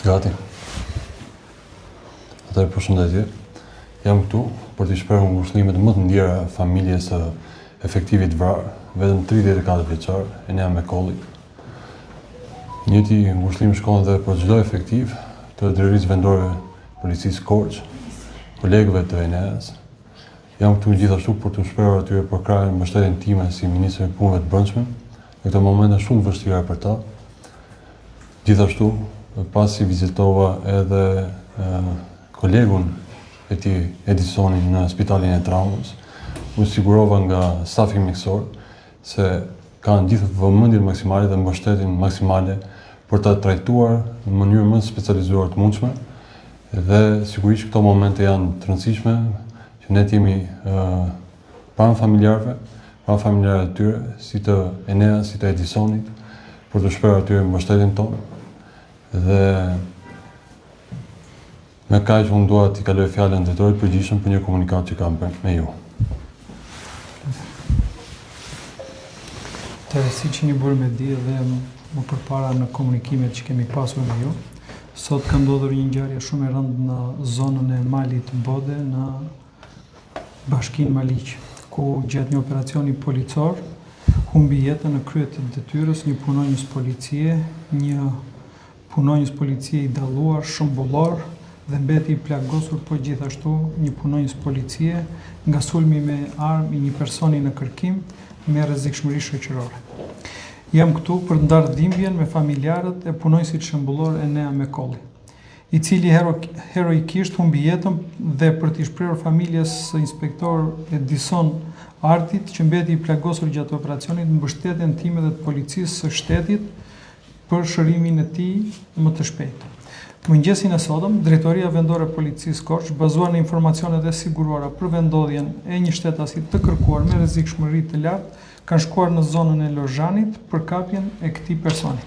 Gati. Atëherë përshëndetje. Jam këtu për t'i shprehur ngushëllimet më të ndjera familjes së efektivit vrarë, vetëm 34 vjeçar, Enea Mekolli. Njëti ngushëllim shkon edhe për çdo efektiv të drejtorisë vendore policisë Korç, kolegëve të Eneas. Jam këtu gjithashtu për t'u shprehur atyre për krahën mbështetjen time si ministër i punëve të brendshme në këto momente shumë vështira për ta. Gjithashtu, pasi vizitova edhe kolegun e tij Edisonin në spitalin e traumës, u sigurova nga stafi mjekësor se kanë gjithë vëmendjen maksimale dhe mbështetjen maksimale për ta trajtuar në mënyrë më specializuar të mundshme dhe sigurisht këto momente janë të rëndësishme që ne jemi pranë familjarëve, të tyre, si të Enea, si të Edisonit, për të shprehur atyre mbështetjen tonë. Dhe me kaq unë dua t'i kaloj fjalën drejtorit përgjithshëm për një komunikat që kam me ju. Si që një bërë me di dhe më përpara në komunikimet që kemi pasur me ju, sot ka ndodhur një ngjarje shumë e rëndë në zonën e Malit Bode, në bashkinë Maliq, ku gjatë një operacioni policor humbi jetën në krye të detyrës një punonjës policie, një punonjës policie i dalluar, shëmbullor dhe mbeti i plagosur, po gjithashtu një punonjës policie nga sulmi me armë i një personi në kërkim me rrezikshmëri shoqërore. Jam këtu për të ndarë dhimbjen me familjarët e punonjësit shëmbullor Enea Mekolli, i cili heroikisht humbi jetën dhe për t'i shprehur familjes së inspektor Edison Artit që mbeti i plagosur gjatë operacionit mbështetjen time dhe të policisë së shtetit për shërimin e tij më të shpejtë. Mëngjesin e sotëm, Drejtoria Vendore e Policisë Korç, bazuar në informacionet e siguruara për vendodhjen e një shtetasi të kërkuar me rrezikshmëri të lartë, kanë shkuar në zonën e Lozhanit për kapjen e këtij personi.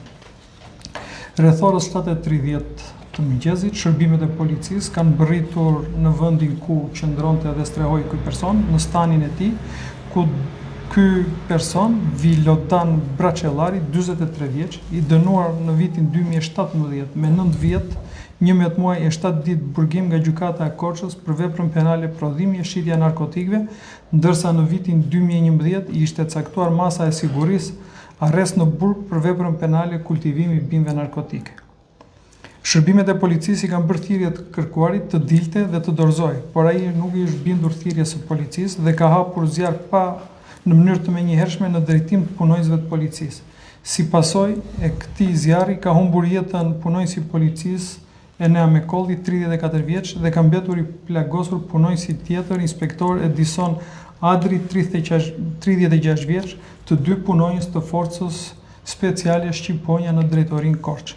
Rreth orës 7:30 të mëngjesit, shërbimet e policisë kanë bërritur në vendin ku qëndronte dhe strehoi ky person, në stanin e tij, ku ky person, Vilodan Braçellari, 43 vjeç, i dënuar në vitin 2017 me 9 vjet, 11 muaj e 7 ditë burgim nga gjykata e Korçës për veprën penale prodhimi e shitja e narkotikëve, ndërsa në vitin 2011 i ishte caktuar masa e sigurisë arrest në burg për veprën penale kultivimi i bimëve narkotike. Shërbimet e policisë i kanë bërë thirrje të kërkuarit të dilte dhe të dorëzojë, por ai nuk i është bindur thirrjes së policisë dhe ka hapur zjarr në mënyrë të menjëhershme në drejtim të punonjësve të policisë. Si pasojë e këtij zjarri ka humbur jetën punonjësi i policisë Enea Mekolli, 34 vjeç, dhe ka mbetur i plagosur punonjësi tjetër, inspektor Edison Adri, 36 vjeç, të dy punonjës të forcës speciale Shqiponja në drejtorinë Korç.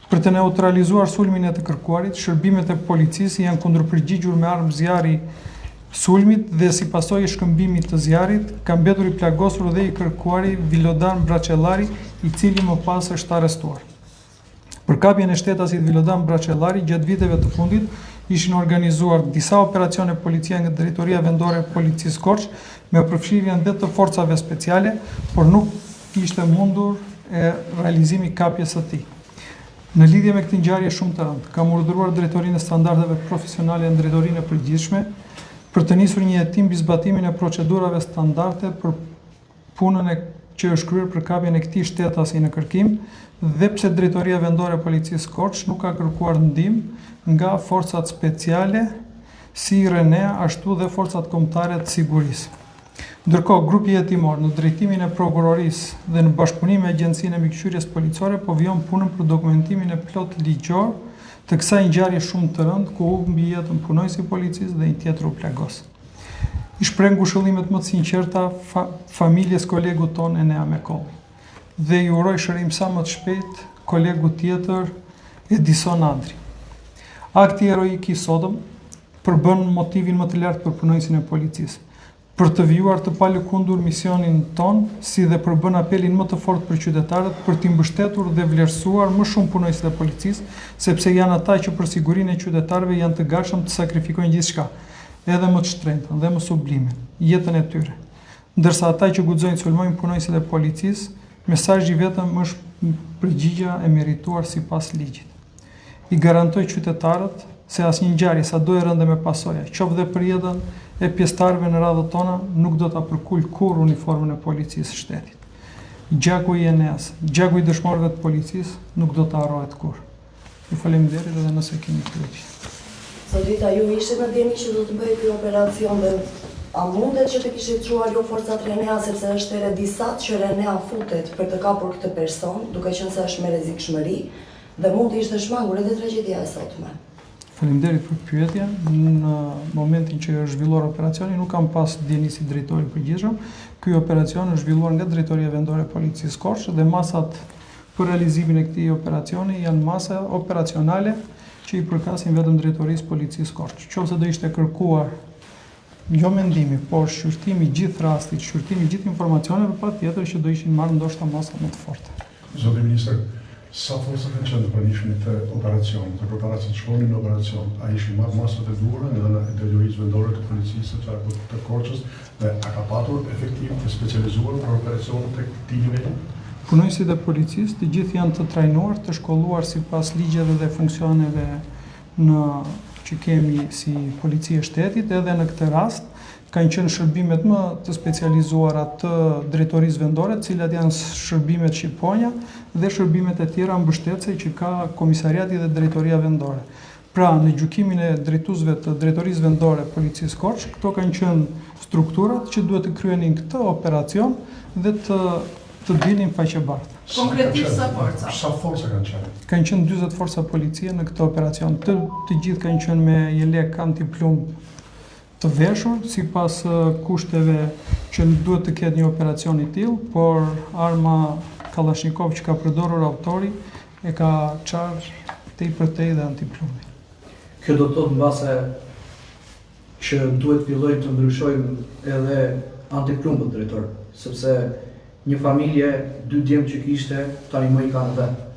Për të neutralizuar sulmin e të kërkuarit, shërbimet e policisë janë kundërpërgjigjur me armë zjarri sulmit dhe si pasojë e shkëmbimit të zjarrit, ka mbetur i plagosur dhe i kërkuari Vilodan Braçellari, i cili më pas është arrestuar. Për kapjen e shtetasit Vilodan Braçellari, gjatë viteve të fundit ishin organizuar disa operacione policie nga Drejtoria Vendore e Policisë Korç me përfshirjen dhe të forcave speciale, por nuk ishte mundur realizimi i kapjes së tij. Në lidhje me këtë ngjarje shumë të rëndë, kam urdhëruar Drejtorinë e Standardeve Profesionale në Drejtorinë e Përgjithshme për të nisur një hetim mbi zbatimin e procedurave standarde për punën që është kryer për kapjen e këtij shtetasi në kërkim, dhe pse Drejtoria Vendore e Policisë Korç nuk ka kërkuar ndihmë nga forcat speciale si Renea, ashtu dhe forcat kombëtare të sigurisë. Ndërkohë, grupi hetimor në drejtimin e prokurorisë dhe në bashkëpunim me Agjencinë e Mikëqyrjes Policore po vjon punën për dokumentimin e plot ligjor të kësaj ngjarje shumë të rëndë ku humbi jetën punonjësi i policisë dhe një tjetër u plagos. I shpreh ngushëllimet më të sinqerta familjes kolegut ton Enea Mekolli dhe i uroj shërim sa më të shpejt kolegu tjetër Edison Adri. Akti heroik i sotëm përbën motivin më të lartë për punonjësin e policisë, për të vijuar të palëkundur misionin ton, si dhe përbën apelin më të fortë për qytetarët për t'i mbështetur dhe vlerësuar më shumë punonjësit e policisë, sepse janë ata që për sigurinë e qytetarëve janë të gatshëm të sakrifikojnë gjithçka, edhe më të shtrenjtën dhe më sublimin, jetën e tyre. Ndërsa ata që guxojnë të sulmojnë punonjësit e policisë, mesazhi vetëm është përgjigja e merituar sipas ligjit. I garantoj qytetarët se asnjë ngjarje sado e rënde me pasoja, qoftë dhe për jetën e pjesëtarëve në radhët tona, nuk do ta përkul kurrë uniformën e policisë së shtetit. Gjaku i ENEA-s, gjaku i dëshmorëve të policisë nuk do të harrohet kurrë. Ju faleminderit edhe nëse keni pyetje. Zotita, ju ishte në djeni që do të bëjë ky operacion dhe a mundet që të kishit çuar jo forcat Renea, sepse është ere disat që Renea futet për të kapur këtë person, duke qenë se është me rrezikshmëri dhe mund të ishte shmangur edhe tragjedia e sotme. Faleminderit për pyetje. Në momentin që është zhvilluar operacioni, nuk kam pas djeni si drejtori i përgjithshëm. Ky operacion është zhvilluar nga Drejtoria Vendore e Policisë Korçë dhe masat për realizimin e këtij operacioni janë masa operacionale që i përkasin vetëm Drejtorisë Policisë Korçë. Qofse do ishte kërkuar jo mendimi, por shqyrtimi gjithë rastit, shqyrtimi gjithë informacioneve, patjetër që do ishin marrë ndoshta masa më të forte. Zoti Ministër, sa forca kanë qenë në pranishmit të operacionit, të përparasit shkonin në operacion, a ishin marrë masat e duhura nga ana e Drejtorisë Vendore të Policisë të Korçës dhe a ka patur efektiv të specializuar për operacion të këtij niveli? Punojësit e policisë të gjithë janë të trajnuar, të shkolluar sipas ligjeve dhe funksioneve që kemi si policia e shtetit, edhe në këtë rast kanë qenë shërbimet më të specializuara të Drejtorisë Vendore, të cilat janë shërbimet shqiponja dhe shërbimet e tjera mbështetëse që ka Komisariati dhe Drejtoria Vendore. Pra, në gjykimin e drejtuesve të Drejtorisë Vendore Policisë Korçë, këto kanë qenë strukturat që duhet të kryenin këtë operacion dhe të dilnin faqebartë. Konkretisht sa forca? Sa forca kanë qenë? Kanë qenë 40 forca policie në këtë operacion. Të gjithë kanë qenë me jelek antiplumb të veshur, sipas kushteve që duhet të ketë një operacion i tillë, por arma Kalashnikov që ka përdorur autori e ka çarë tepërtej dhe antiplumbi. Kjo do të thotë mbase që duhet fillojmë të ndryshojmë edhe antiplumbët, drejtor, sepse një familje, 2 djemë që kishte, tani më i kanë vetë.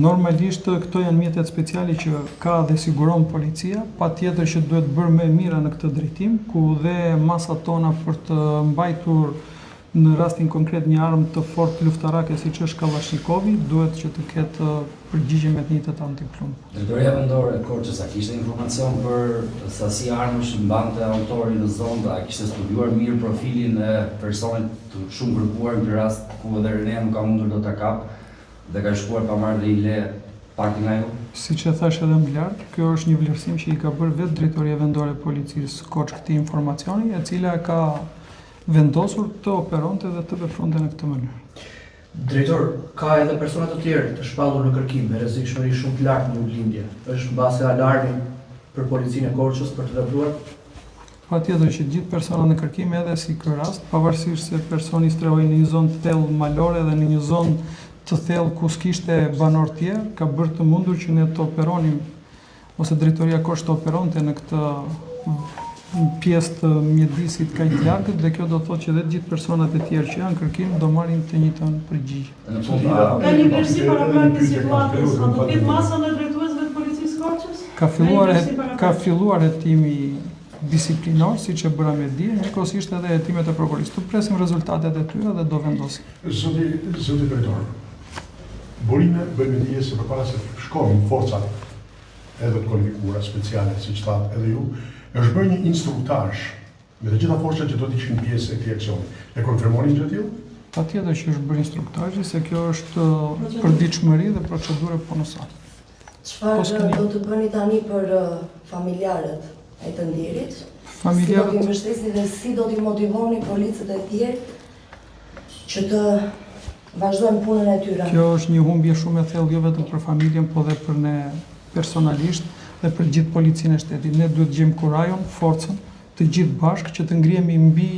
Normalisht këto janë mjetet speciale që ka dhe siguron policia, patjetër që duhet bërë më mira në këtë drejtim, ku dhe masat tona për të mbajtur në rastin konkret një armë të fortë luftarake siç është Kalashnikovi, duhet që të ketë përgjigje me të njëjtat antiplumb. Drejtoria Vendore e Korçës a kishte informacion për sasi armësh mbante autori në zonë, a kishte studiuar mirë profilin e personit të shumë kërkuar në rast ku edhe Renea nuk ka mundur do ta kap dhe ka shkuar pa marrë dhe i le parti nga ju? Siç e thash edhe më lart, kjo është një vlerësim që i ka bërë vetë Drejtoria Vendore e Policisë Korçë këtij informacioni, e cila ka vendosur të operonte dhe të vepronte në këtë mënyrë. Drejtor, ka edhe persona të tjerë të shpallur në kërkim me rrezikshmëri shumë të lartë në lindje. Është mbase alarmi për policinë e Korçës për të vepruar? Patjetër që gjithë persona në kërkim edhe si ky rast, pavarësisht se personi strehoi në një zonë të thellë malore dhe në një zonë të thellë ku s'kishte banor tjerë, ka bërë të mundur që ne të operonim ose Drejtoria Korçë të operonte në këtë pjesë të mjedisit kaq të largët dhe kjo do të thotë që edhe gjithë personat e tjerë që janë kërkim do marrin të njëjtën përgjigje. Ka një vlerësim paraprak të situatës, a do ketë masa në drejtuesve të policisë Korçës? Ka filluar hetimi disiplinor, siç e bëra me dije, njëkohësisht edhe hetimet e prokurisë. Tu presim rezultatet e tyre dhe do vendosim. Zoti drejtor, burime bëjmë dije se përpara se shkojnë forcat edhe të kualifikuara speciale, siç thatë edhe ju, është bërë një instruktazh me të gjitha forcat që do të ishin pjesë e këtij aksioni. E konfirmoni gjë të tillë? Patjetër që është bërë instruktazhi, se kjo është përditshmëri dhe procedurë punësore. Çfarë do të bëni tani për familjarët e të ndjerit? Si do t'i mbështesni dhe si do t'i motivoni policët e tjerë që të vazhdojnë punën e tyre? Kjo është një humbje shumë e thellë jo vetëm për familjen, por edhe për ne personalisht dhe për gjithë policinë e shtetit. Ne duhet gjejmë kurajon, forcën, të gjithë bashkë që të ngrihemi mbi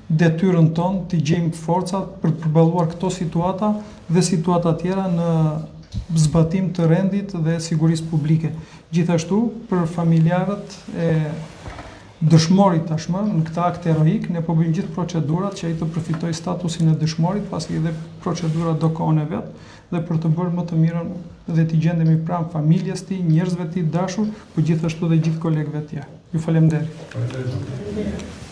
detyrën tonë, të gjejmë forcat për të përballuar këto situata dhe situata tjera në zbatim të rendit dhe sigurisë publike. Gjithashtu, për familjarët e dëshmorit tashmë, në këtë akt heroik, ne po bëjmë gjithë procedurat që ai të përfitojë statusin e dëshmorit, pasi edhe procedura do kohën e vet, dhe për të bërë më të mirën dhe t'i gjendemi pranë familjes tij, njerëzve t'i dashur, por gjithashtu dhe gjithë kolegëve tjerë. Ju faleminderit. Faleminderit.